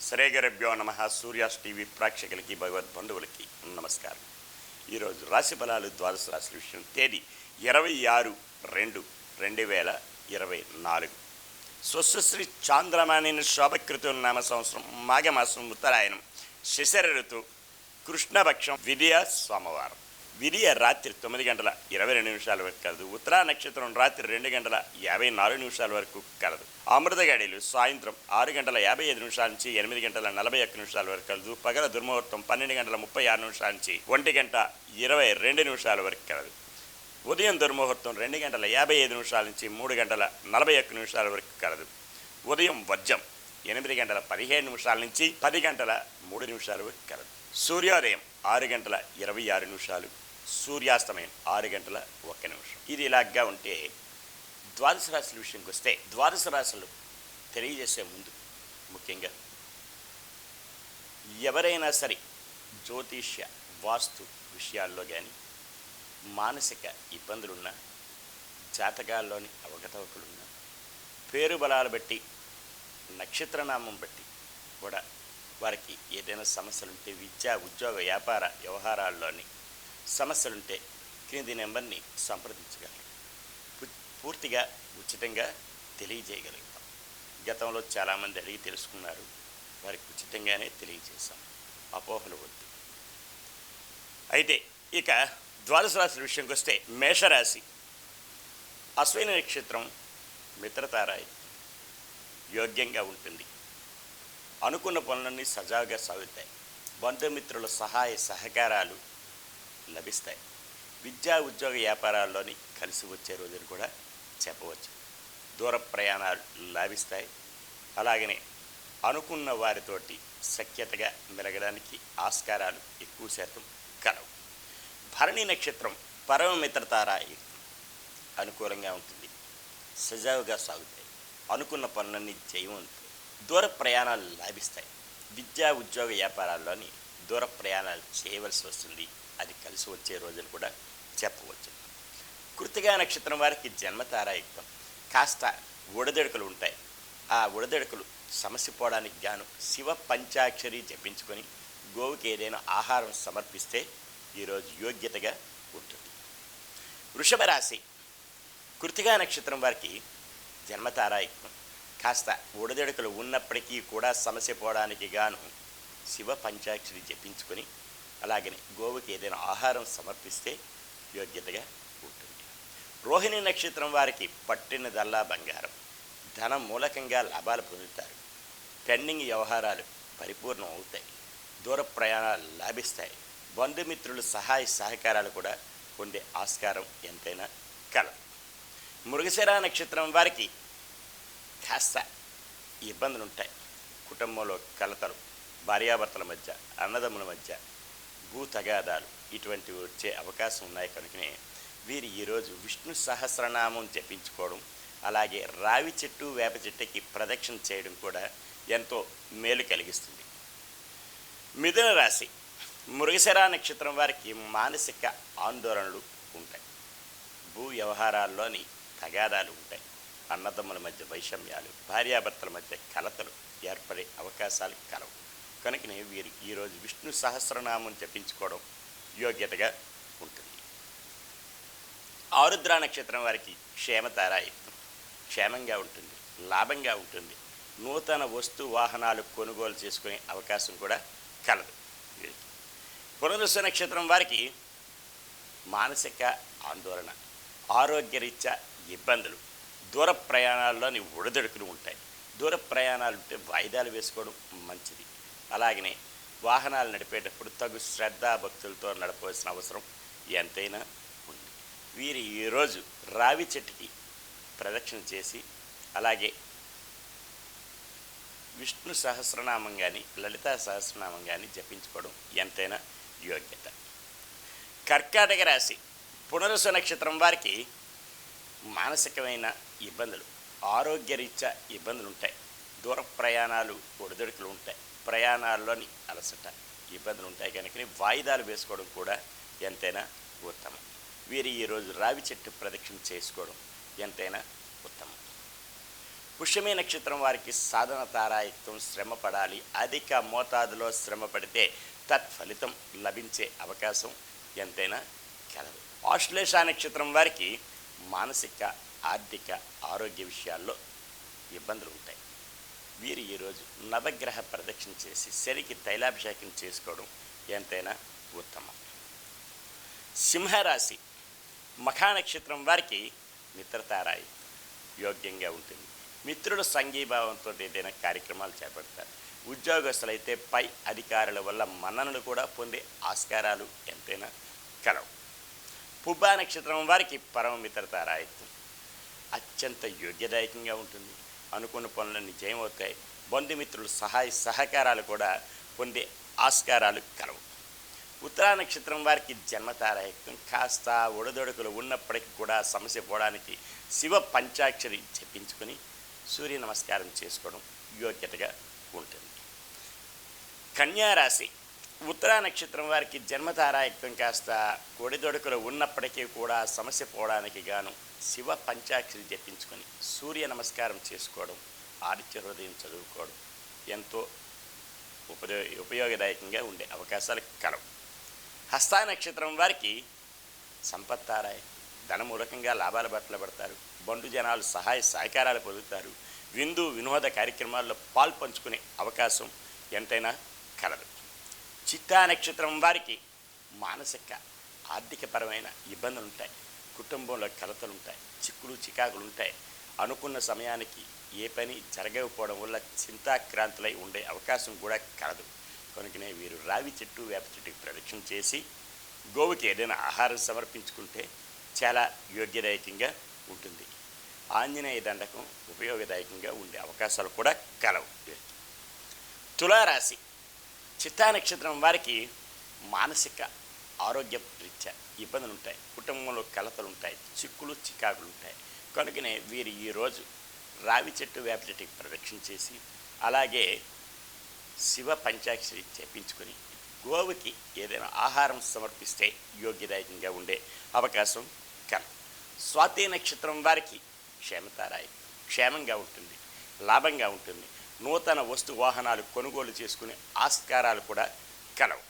శ్రీగురుభ్యో నమః. సూర్యాస్ టీవీ ప్రేక్షకులకి భగవద్బంధువులకి నమస్కారం. ఈరోజు రాశి ఫలాలు ద్వాదశ రాశుల విషయం తేదీ 26/2/2024. స్వస్వశ్రీ చాంద్రమానిని శోభకృతం నామ సంవత్సరం మాఘమాసం ఉత్తరాయణం శిశిర ఋతువు కృష్ణపక్షం విధియ సోమవారం. విధియ రాత్రి 9:22 వరకు కలదు. ఉత్తరా నక్షత్రం రాత్రి 2:54 వరకు కలదు. అమృత గడియలు సాయంత్రం 6:55 నుంచి 8:41 వరకు కలదు. పగల దుర్ముహూర్తం 12:36 నుంచి 1:22 వరకు కలదు. ఉదయం దుర్ముహూర్తం 2:55 నుంచి 3:41 వరకు కలదు. ఉదయం వర్జం 8:15 నుంచి 10:03 వరకు కలదు. సూర్యోదయం 6:26, సూర్యాస్తమయం 6:01. ఇది ఇలాగా ఉంటే ద్వాదశ రాశుల విషయంకి వస్తే, ద్వాదశ రాశులు తెలియజేసే ముందు ముఖ్యంగా ఎవరైనా సరే జ్యోతిష్య వాస్తు విషయాల్లో కానీ మానసిక ఇబ్బందులున్నా, జాతకాల్లోని అవకతవకలున్నా, పేరు బలాలు బట్టి నక్షత్రనామం బట్టి కూడా వారికి ఏదైనా సమస్యలుంటే, విద్యా ఉద్యోగ వ్యాపార వ్యవహారాల్లోని సమస్యలుంటే క్రింది నెంబర్ని సంప్రదించగలరు. పూర్తిగా ఉచితంగా తెలియజేయగలుగుతాం. గతంలో చాలామంది అడిగి తెలుసుకున్నారు, వారికి ఉచితంగానే తెలియజేశాం. అపోహలు వద్దు. అయితే ఇక ద్వాదశ రాశి విషయంకి వస్తే, మేషరాశి అశ్విని నక్షత్రం మిత్రతారాయి యోగ్యంగా ఉంటుంది. అనుకున్న పనులన్నీ సజావుగా సాగుతాయి. బంధుమిత్రుల సహాయ సహకారాలు లభిస్తాయి. విద్యా ఉద్యోగ వ్యాపారాల్లోని కలిసి వచ్చే రోజులు కూడా చెప్పవచ్చు. దూర ప్రయాణాలు లాభిస్తాయి. అలాగనే అనుకున్న వారితోటి సఖ్యతగా మెలగడానికి ఆస్కారాలు ఎక్కువ శాతం కలవు. భరణి నక్షత్రం పరమ మిత్రతారాయి అనుకూలంగా ఉంటుంది. సజావుగా సాగుతాయి. అనుకున్న పనులన్నీ జయవంతాయి. దూర ప్రయాణాలు లాభిస్తాయి. విద్యా ఉద్యోగ వ్యాపారాల్లోని దూర ప్రయాణాలు చేయవలసి వస్తుంది. అది కలిసి వచ్చే రోజులు కూడా చెప్పవచ్చు. కృత్తికా నక్షత్రం వారికి జన్మతారాయుక్తం. కాస్త ఒడిదొడుకులు ఉంటాయి. ఆ ఒడిదొడుకులు సమసిపోవడానికి గాను శివ పంచాక్షరి జపించుకొని గోవుకి ఏదైనా ఆహారం సమర్పిస్తే ఈరోజు యోగ్యతగా ఉంటుంది. వృషభ రాశి కృత్తికా నక్షత్రం వారికి జన్మతారాయుక్తం. కాస్త ఒడిదొడుకులు ఉన్నప్పటికీ కూడా సమసిపోవడానికి గాను శివ పంచాక్షరి జపించుకొని అలాగనే గోవుకి ఏదైనా ఆహారం సమర్పిస్తే యోగ్యతగా ఉంటుంది. రోహిణి నక్షత్రం వారికి పట్టినదల్లా బంగారం. ధనం మూలకంగా లాభాలు పొందుతారు. పెండింగ్ వ్యవహారాలు పరిపూర్ణం అవుతాయి. దూర ప్రయాణాలు లాభిస్తాయి. బంధుమిత్రుల సహాయ సహకారాలు కూడా పొందే ఆస్కారం ఎంతైనా కలదు. మృగశిర నక్షత్రం వారికి కాస్త ఇబ్బందులు ఉంటాయి. కుటుంబంలో కలతలు, భార్యాభర్తల మధ్య, అన్నదమ్ముల మధ్య భూ తగాదాలు ఇటువంటివి వచ్చే అవకాశం ఉన్నాయి. కనుకనే వీరు ఈరోజు విష్ణు సహస్రనామం జపించుకోవడం, అలాగే రావి చెట్టు వేప చెట్టుకి ప్రదక్షిణ చేయడం కూడా ఎంతో మేలు కలిగిస్తుంది. మిథున రాశి మృగశిర నక్షత్రం వారికి మానసిక ఆందోళనలు ఉంటాయి. భూ వ్యవహారాల్లోని తగాదాలు ఉంటాయి. అన్నదమ్ముల మధ్య వైషమ్యాలు, భార్యాభర్తల మధ్య కలతలు ఏర్పడే అవకాశాలు కలవు. కనుకనే వీరు ఈరోజు విష్ణు సహస్రనామం జపించుకోవడం యోగ్యతగా ఉంటుంది. ఆరుద్ర నక్షత్రం వారికి క్షేమతారాయుక్తం. క్షేమంగా ఉంటుంది, లాభంగా ఉంటుంది. నూతన వస్తు వాహనాలు కొనుగోలు చేసుకునే అవకాశం కూడా కలదు. పునరుసు నక్షత్రం వారికి మానసిక ఆందోళన, ఆరోగ్యరీత్యా ఇబ్బందులు, దూర ప్రయాణాల్లోని ఒడిదొడుకులు ఉంటాయి. దూర ప్రయాణాలు ఉంటే వాయిదాలు వేసుకోవడం మంచిది. అలాగనే వాహనాలు నడిపేటప్పుడు తగు శ్రద్ధాభక్తులతో నడపవలసిన అవసరం ఎంతైనా ఉంది. వీరు ఈరోజు రావి చెట్టుకి ప్రదక్షిణ చేసి అలాగే విష్ణు సహస్రనామం కానీ లలితా సహస్రనామం కానీ జపించుకోవడం ఎంతైనా యోగ్యత. కర్కాటక రాశి పునరుసు నక్షత్రం వారికి మానసికమైన ఇబ్బందులు, ఆరోగ్యరీత్యా ఇబ్బందులు ఉంటాయి. దూర ప్రయాణాలు ఒడిదొడుకులు ఉంటాయి. ప్రయాణాల్లోని అలసట ఇబ్బందులు ఉంటాయి. కనుక వాయిదాలు వేసుకోవడం కూడా ఎంతైనా ఉత్తమం. వీరు ఈరోజు రావి చెట్టు ప్రదక్షిణ చేసుకోవడం ఎంతైనా ఉత్తమం. పుష్యమి నక్షత్రం వారికి సాధన తారాయుక్తం, శ్రమ పడాలి, అధిక మోతాదులో శ్రమ పడితే తత్ఫలితం లభించే అవకాశం ఎంతైనా కలదు. ఆశ్లేష నక్షత్రం వారికి మానసిక, ఆర్థిక, ఆరోగ్య విషయాల్లో ఇబ్బందులు ఉంటాయి. వీరు ఈరోజు నవగ్రహ ప్రదక్షిణ చేసి శనికి తైలాభిషేకం చేసుకోవడం ఎంతైనా ఉత్తమం. సింహరాశి మఖా నక్షత్రం వారికి మిత్రతారాయి యోగ్యంగా ఉంటుంది. మిత్రుల సంఘీభావంతో ఏదైనా కార్యక్రమాలు చేపడతారు. ఉద్యోగస్తులైతే పై అధికారుల వల్ల మన్ననలు కూడా పొందే ఆస్కారాలు ఎంతైనా కలవు. పుబ్బా నక్షత్రం వారికి పరమ మిత్రతారాయిత్వం అత్యంత యోగ్యదాయకంగా ఉంటుంది. అనుకున్న పనులన్నీ జయమవుతాయి. బంధుమిత్రులు సహాయ సహకారాలు కూడా పొందే ఆస్కారాలు కలవు. ఉత్తరా నక్షత్రం వారికి జన్మతారాయుక్తం, కాస్త ఒడదొడుకులు ఉన్నప్పటికీ కూడా సమస్య పోవడానికి శివ పంచాక్షరి జపించుకొని సూర్య నమస్కారం చేసుకోవడం యోగ్యతగా ఉంటుంది. కన్యారాశి ఉత్తరా నక్షత్రం వారికి జన్మతారాయుక్తం, కాస్త ఒడిదొడుకులు ఉన్నప్పటికీ కూడా సమస్య పోవడానికి గాను శివ పంచాక్షరి జపించుకొని సూర్య నమస్కారం చేసుకోవడం, ఆదిత్య హృదయం చదువుకోవడం ఎంతో ఉపయోగదాయకంగా ఉండే అవకాశాలు కలవు. హస్తా నక్షత్రం వారికి సంపత్తారాయ, ధనమూలకంగా లాభాల బట్టలు పడతారు. బంధు జనాలు సహాయ సహకారాలు పొందుతారు. విందు వినోద కార్యక్రమాల్లో పాల్పంచుకునే అవకాశం ఎంతైనా కలదు. చిత్తా నక్షత్రం వారికి మానసిక, ఆర్థికపరమైన ఇబ్బందులు ఉంటాయి. కుటుంబంలో కలతలు ఉంటాయి. చిక్కులు చికాకులు ఉంటాయి. అనుకున్న సమయానికి ఏ పని జరగకపోవడం వల్ల చింతాక్రాంతులై ఉండే అవకాశం కూడా కలదు. కనుకనే వీరు రావి చెట్టు, వేప చెట్టుకి ప్రదక్షిణ చేసి గోవుకి ఏదైనా ఆహారం సమర్పించుకుంటే చాలా యోగ్యదాయకంగా ఉంటుంది. ఆంజనేయ దండకం ఉపయోగదాయకంగా ఉండే అవకాశాలు కూడా కలవు. తులారాశి చిత్తా నక్షత్రం వారికి మానసిక ఆరోగ్య రీత్యా ఇబ్బందులు ఉంటాయి. కుటుంబంలో కలతలు ఉంటాయి. చిక్కులు చికాకులు ఉంటాయి. కనుకనే వీరు ఈరోజు రావి చెట్టు, వేప చెట్టుకి ప్రదక్షిణ చేసి అలాగే శివ పంచాక్షరి చేపించుకొని గోవుకి ఏదైనా ఆహారం సమర్పిస్తే యోగ్యదాయకంగా ఉండే అవకాశం కలదు. స్వాతి నక్షత్రం వారికి క్షేమతారాయి, క్షేమంగా ఉంటుంది, లాభంగా ఉంటుంది. నూతన వస్తు వాహనాలు కొనుగోలు చేసుకునే ఆస్కారాలు కూడా కలవు.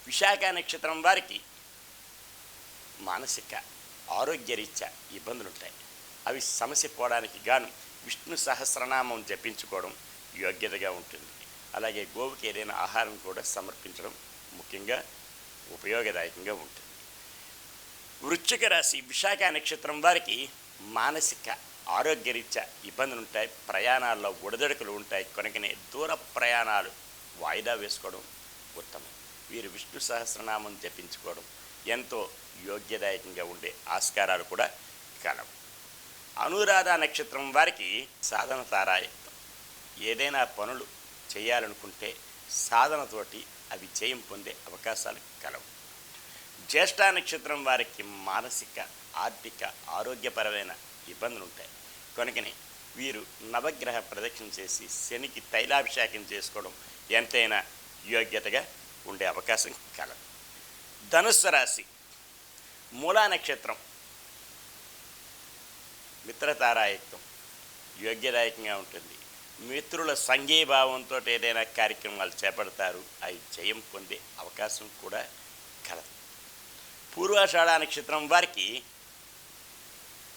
విశాఖ నక్షత్రం వారికి మానసిక ఆరోగ్యరీత్యా ఇబ్బందులు ఉంటాయి. అవి సమస్య పోవడానికి గాను విష్ణు సహస్రనామం జపించుకోవడం యోగ్యతగా ఉంటుంది. అలాగే గోవుకి ఏదైనా ఆహారం కూడా సమర్పించడం ముఖ్యంగా ఉపయోగదాయకంగా ఉంటుంది. వృశ్చిక రాశి విశాఖ నక్షత్రం వారికి మానసిక ఆరోగ్యరీత్యా ఇబ్బందులు ఉంటాయి. ప్రయాణాల్లో ఒడిదొడుకులు ఉంటాయి. కనుకనే దూర ప్రయాణాలు వాయిదా వేసుకోవడం ఉత్తమం. వీరు విష్ణు సహస్రనామం జపించుకోవడం ఎంతో యోగ్యదాయకంగా ఉండే ఆస్కారాలు కూడా కలవు. అనురాధ నక్షత్రం వారికి సాధన తారాయుక్తం. ఏదైనా పనులు చేయాలనుకుంటే సాధనతోటి అవి జయం పొందే అవకాశాలు కలవు. జ్యేష్ఠ నక్షత్రం వారికి మానసిక, ఆర్థిక, ఆరోగ్యపరమైన ఇబ్బందులు ఉంటాయి. కనుకనే వీరు నవగ్రహ ప్రదక్షిణ చేసి శనికి తైలాభిషేకం చేసుకోవడం ఎంతైనా యోగ్యతగా ఉండే అవకాశం కలదు. ధనుస్సు రాశి మూలా నక్షత్రం మిత్రతారాయుక్తం యోగ్యదాయకంగా ఉంటుంది. మిత్రుల సంఘీభావంతో ఏదైనా కార్యక్రమాలు చేపడతారు. అవి జయం పొందే అవకాశం కూడా కలదు. పూర్వాషాఢ నక్షత్రం వారికి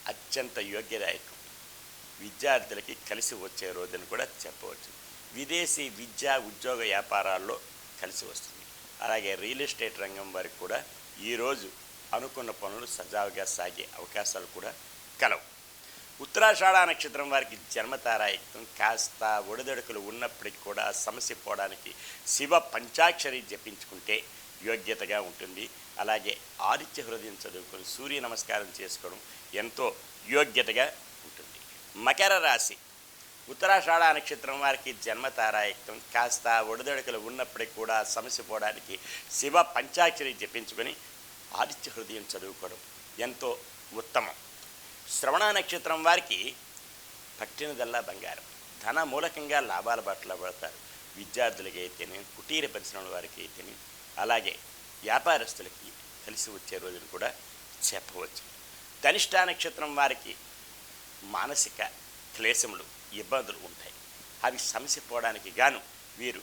అత్యంత యోగ్యదాయకం. విద్యార్థులకి కలిసి వచ్చే రోజుని కూడా చెప్పవచ్చు. విదేశీ విద్యా ఉద్యోగ వ్యాపారాల్లో కలిసి వస్తుంది. అలాగే రియల్ ఎస్టేట్ రంగం వారికి కూడా ఈరోజు అనుకున్న పనులు సజావుగా సాగే అవకాశాలు కూడా కలవు. ఉత్తరాషాఢ నక్షత్రం వారికి జన్మతారాయుక్తం. కాస్త ఒడిదొడుకులు ఉన్నప్పటికీ కూడా సమస్య పోవడానికి శివ పంచాక్షరి జపించుకుంటే యోగ్యతగా ఉంటుంది. అలాగే ఆదిత్య హృదయం చదువుకొని సూర్య నమస్కారం చేసుకోవడం ఎంతో యోగ్యతగా ఉంటుంది. మకర రాశి ఉత్తరాషాఢ నక్షత్రం వారికి జన్మతారాయుక్తం. కాస్త ఒడిదొడుకులు ఉన్నప్పటికీ కూడా సమస్య పోవడానికి శివ పంచాక్షరి జపించుకొని ఆదిత్య హృదయం చదువుకోవడం ఎంతో ఉత్తమం. శ్రవణ నక్షత్రం వారికి పట్టినదల్లా బంగారం. ధన మూలకంగా లాభాల బాటలో పడతారు. విద్యార్థులకి అయితేనే, కుటీర పరిశ్రమల వారికి అయితేనే, అలాగే వ్యాపారస్తులకి కలిసి వచ్చే రోజును కూడా చెప్పవచ్చు. ధనిష్ట నక్షత్రం వారికి మానసిక క్లేశములు ఇబ్బందులు ఉంటాయి. అవి సమసిపోవడానికి గాను వీరు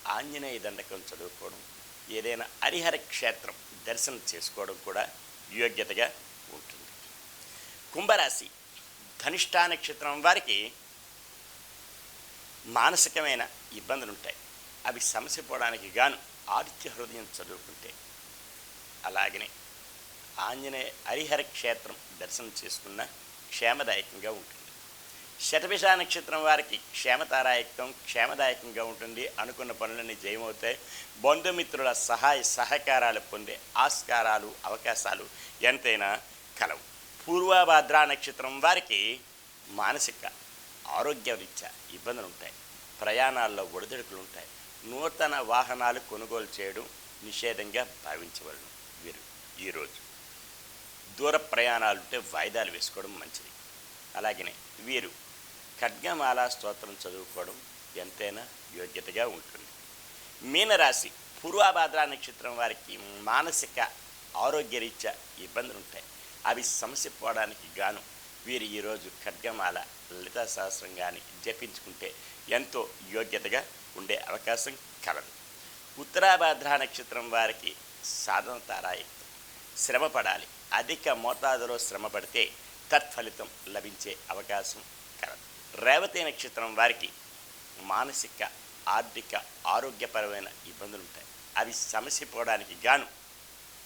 ఆంజనేయ దండకం చదువుకోవడం, ఏదైనా హరిహర క్షేత్రం దర్శనం చేసుకోవడం కూడా యోగ్యతగా ఉంటుంది. కుంభరాశి ధనిష్టా నక్షత్రం వారికి మానసికమైన ఇబ్బందులు ఉంటాయి. అవి సమసిపోవడానికి గాను ఆదిత్య హృదయం చదువుకుంటే, అలాగనే ఆంజనేయ హరిహర క్షేత్రం దర్శనం చేసుకున్న క్షేమదాయకంగా ఉంటుంది. శతభిష నక్షత్రం వారికి క్షేమదాయకంగా ఉంటుంది. అనుకున్న పనులన్నీ జయమవుతాయి. బంధుమిత్రుల సహాయ సహకారాలు పొందే ఆస్కారాలు అవకాశాలు ఎంతైనా కలవు. పూర్వభద్ర నక్షత్రం వారికి మానసిక ఆరోగ్యరీత్యా ఇబ్బందులు ఉంటాయి. ప్రయాణాల్లో ఒడిదుడుకులు ఉంటాయి. నూతన వాహనాలు కొనుగోలు చేయడం నిషేధంగా భావించవలను. వీరు ఈరోజు దూర ప్రయాణాలుంటే వాయిదాలు వేసుకోవడం మంచిది. అలాగనే వీరు ఖడ్గమాల స్తోత్రం చదువుకోవడం ఎంతైనా యోగ్యతగా ఉంటుంది. మీనరాశి పూర్వభద్ర నక్షత్రం వారికి మానసిక ఆరోగ్యరీత్యా ఇబ్బందులు ఉంటాయి. అవి సమసిపోవడానికి గాను వీరు ఈరోజు ఖడ్గమాల లలితా సహస్రం కానీ జపించుకుంటే ఎంతో యోగ్యతగా ఉండే అవకాశం కలదు. ఉత్తరాభద్ర నక్షత్రం వారికి సాధనతారాయుక్తం. శ్రమ పడాలి. అధిక మోతాదులో శ్రమ పడితే తత్ఫలితం లభించే అవకాశం కలదు. రేవతి నక్షత్రం వారికి మానసిక ఆర్థిక ఆరోగ్యపరమైన ఇబ్బందులు ఉంటాయి. అవి సమసిపోవడానికి గాను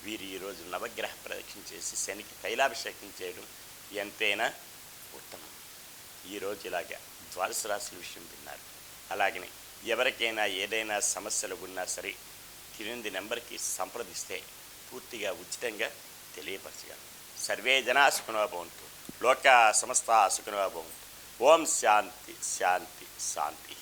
వీరు ఈరోజు నవగ్రహ ప్రదక్షిణ చేసి శనికి తైలాభిషేకం చేయడం ఎంతైనా ఉత్తమం. ఈరోజు ఇలాగా ద్వాదశ రాశుల విషయం విన్నారు. అలాగనే ఎవరికైనా ఏదైనా సమస్యలు ఉన్నా సరే కింది నెంబర్కి సంప్రదిస్తే పూర్తిగా ఉచితంగా తెలియపరచగలరు. సర్వే జనా సుఖినో భవంతు. లోకా సమస్తా సుఖినో భవంతు. ఓం శాంతి శాంతి శాంతి.